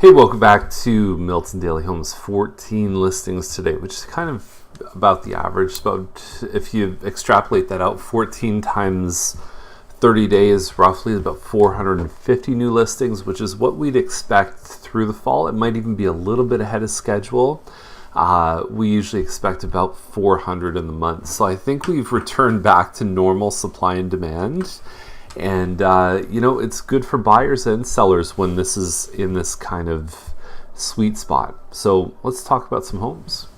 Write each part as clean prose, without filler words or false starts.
Hey, welcome back to Milton Daily Homes. 14 listings today, which is kind of about the average. About, if you extrapolate that out, 14 times 30 days, roughly about 450 new listings, which is what we'd expect through the fall. It might even be a little bit ahead of schedule. We usually expect about 400 in the month. So I think we've returned back to normal supply and demand. And, it's good for buyers and sellers when this is in this kind of sweet spot. So let's talk about some homes.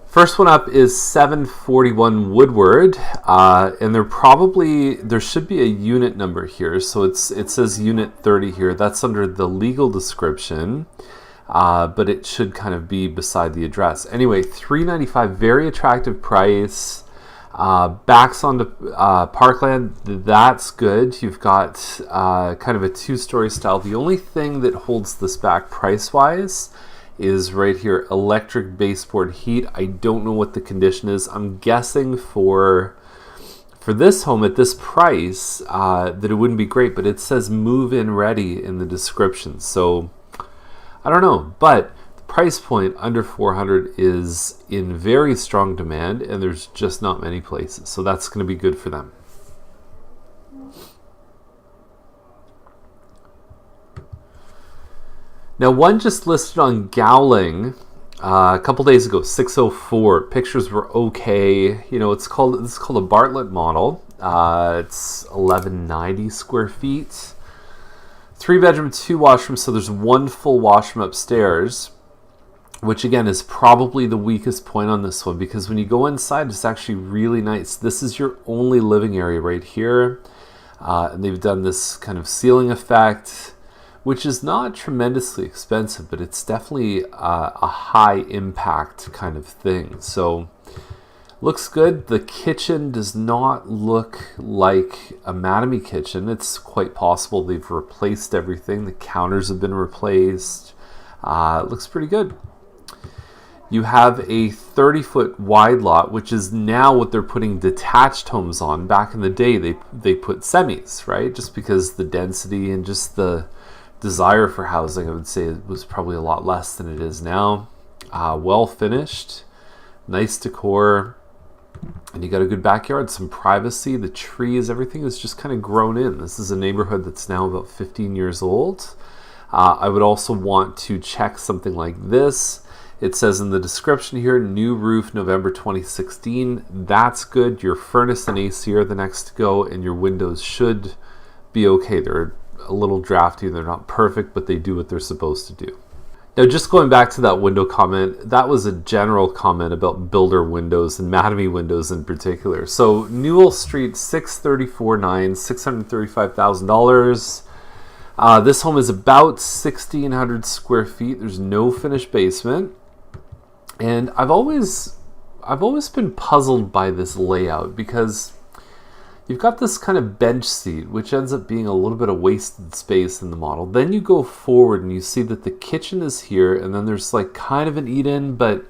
First one up is 741 Woodward. And there should be a unit number here. So it says unit 30 here. That's under the legal description. But it should kind of be beside the address. Anyway, $395, very attractive price. Backs onto parkland, that's good. You've got kind of a two-story style. The only thing that holds this back price-wise is right here, electric baseboard heat. I don't know what the condition is. I'm guessing for this home at this price that it wouldn't be great, but it says move-in ready in the description. So I don't know, but price point under 400 is in very strong demand, and there's just not many places, so that's going to be good for them. Now, one just listed on Gowling a couple days ago, 604. Pictures were okay. This is called a Bartlett model. It's 1190 square feet, 3-bedroom, 2 washrooms. So there's one full washroom upstairs, which again is probably the weakest point on this one, because when you go inside, it's actually really nice. This is your only living area right here. And they've done this kind of ceiling effect, which is not tremendously expensive, but it's definitely a high impact kind of thing. So looks good. The kitchen does not look like a Mattamy kitchen. It's quite possible they've replaced everything. The counters have been replaced. It looks pretty good. You have a 30-foot wide lot, which is now what they're putting detached homes on. Back in the day, they put semis, right? Just because the density and just the desire for housing, I would say, it was probably a lot less than it is now. Well finished, nice decor, and you got a good backyard, some privacy. The trees, everything is just kind of grown in. This is a neighborhood that's now about 15 years old. I would also want to check something like this. It says in the description here, new roof November 2016. That's good. Your furnace and AC are the next to go, and your windows should be okay. They're a little drafty. They're not perfect, but they do what they're supposed to do. Now, just going back to that window comment, that was a general comment about builder windows and Mattamy windows in particular. So Newell Street, 634.9, $635,000. This home is about 1,600 square feet. There's no finished basement. And I've always been puzzled by this layout, because you've got this kind of bench seat, which ends up being a little bit of wasted space in the model. Then you go forward and you see that the kitchen is here, and then there's like kind of an eat-in, but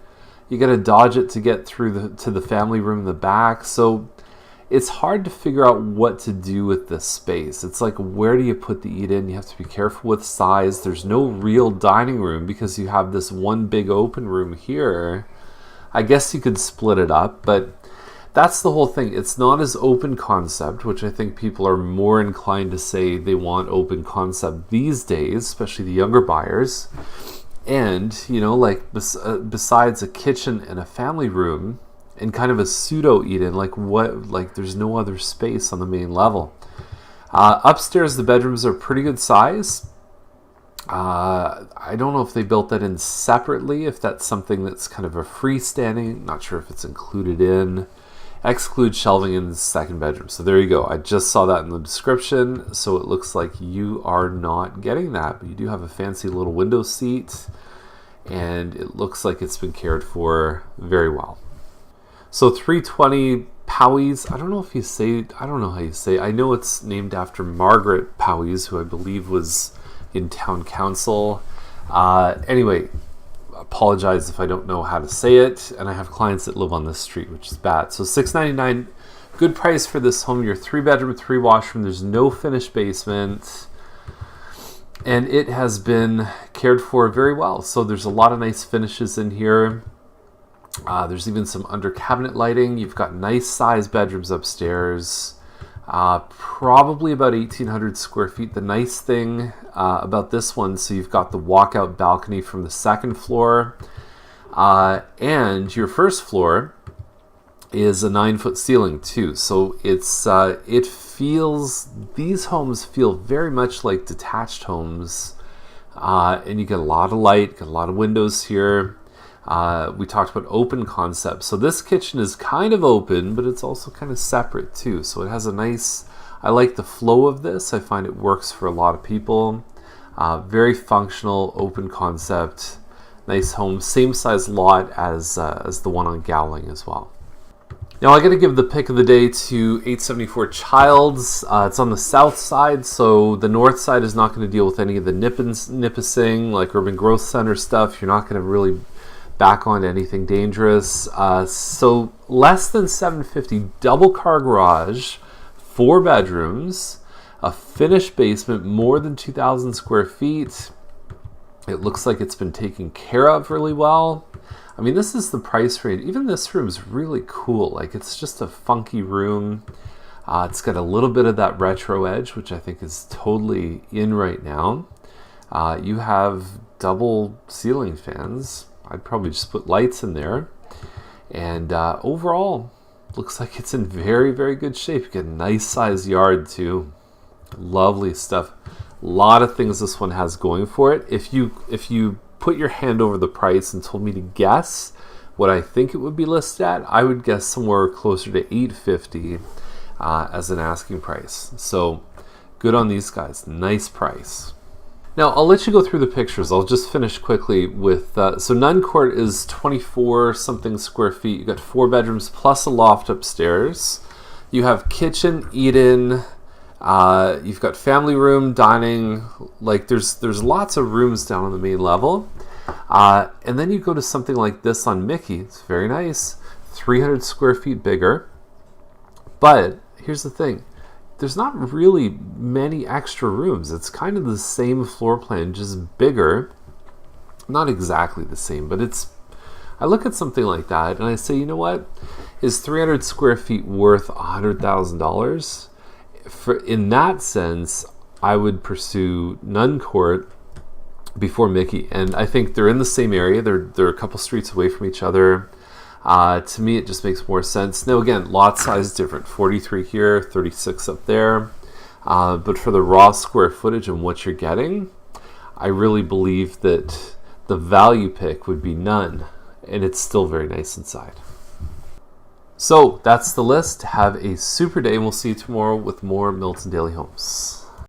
you got to dodge it to get through to the family room in the back. So it's hard to figure out what to do with this space. It's like, where do you put the eat-in? You have to be careful with size. There's no real dining room because you have this one big open room here. I guess you could split it up, but that's the whole thing. It's not as open concept, which I think people are more inclined to say they want open concept these days, especially the younger buyers. And, besides a kitchen and a family room, and kind of a pseudo eat-in, there's no other space on the main level. Upstairs, the bedrooms are pretty good size. I don't know if they built that in separately, if that's something that's kind of a freestanding, not sure if it's included in. Exclude shelving in the second bedroom. So there you go. I just saw that in the description, so it looks like you are not getting that, but you do have a fancy little window seat, and it looks like it's been cared for very well. So 320 Powys, I don't know how you say it. I know it's named after Margaret Powys, who I believe was in town council. Anyway, apologize if I don't know how to say it, and I have clients that live on this street, which is bad. So $699, good price for this home. Your 3-bedroom, 3 washroom. There's no finished basement. And it has been cared for very well. So there's a lot of nice finishes in here. There's even some under cabinet lighting. You've got nice sized bedrooms upstairs. Probably about 1,800 square feet. The nice thing about this one, so you've got the walkout balcony from the second floor. And your first floor is a 9-foot ceiling too. So these homes feel very much like detached homes. And you get a lot of light, got a lot of windows here. We talked about open concepts. So this kitchen is kind of open, but it's also kind of separate too. So it has I like the flow of this. I find it works for a lot of people. Very functional, open concept, nice home. Same size lot as the one on Gowling as well. Now I got to give the pick of the day to 874 Childs. It's on the south side, so the north side is not going to deal with any of the nippusing, like urban growth center stuff. You're not going to really back onto anything dangerous. So less than $750, double car garage, 4 bedrooms, a finished basement, more than 2,000 square feet. It looks like it's been taken care of really well. I mean, this is the price range. Even this room is really cool. Like, it's just a funky room. It's got a little bit of that retro edge, which I think is totally in right now. You have double ceiling fans. I'd probably just put lights in there. And overall, looks like it's in very, very good shape. You get a nice sized yard too. Lovely stuff. A lot of things this one has going for it. If you put your hand over the price and told me to guess what I think it would be listed at, I would guess somewhere closer to $850 as an asking price. So good on these guys. Nice price. Now I'll let you go through the pictures. I'll just finish quickly with so Nunn Court is 24 something square feet. You got 4 bedrooms plus a loft upstairs. You have kitchen, eat-in. You've got family room, dining, like there's lots of rooms down on the main level. And then you go to something like this on Mickey. It's very nice, 300 square feet bigger. But here's the thing, there's not really many extra rooms. It's kind of the same floor plan, just bigger. Not exactly the same, but I look at something like that and I say, you know what, is 300 square feet worth $100,000? In that sense, I would pursue Nunn Court before Mickey, and I think they're in the same area. They're a couple streets away from each other. To me, it just makes more sense. Now, again, lot size is different. 43 here, 36 up there. But for the raw square footage and what you're getting, I really believe that the value pick would be Nunn, and it's still very nice inside. So that's the list. Have a super day, and we'll see you tomorrow with more Milton Daily Homes.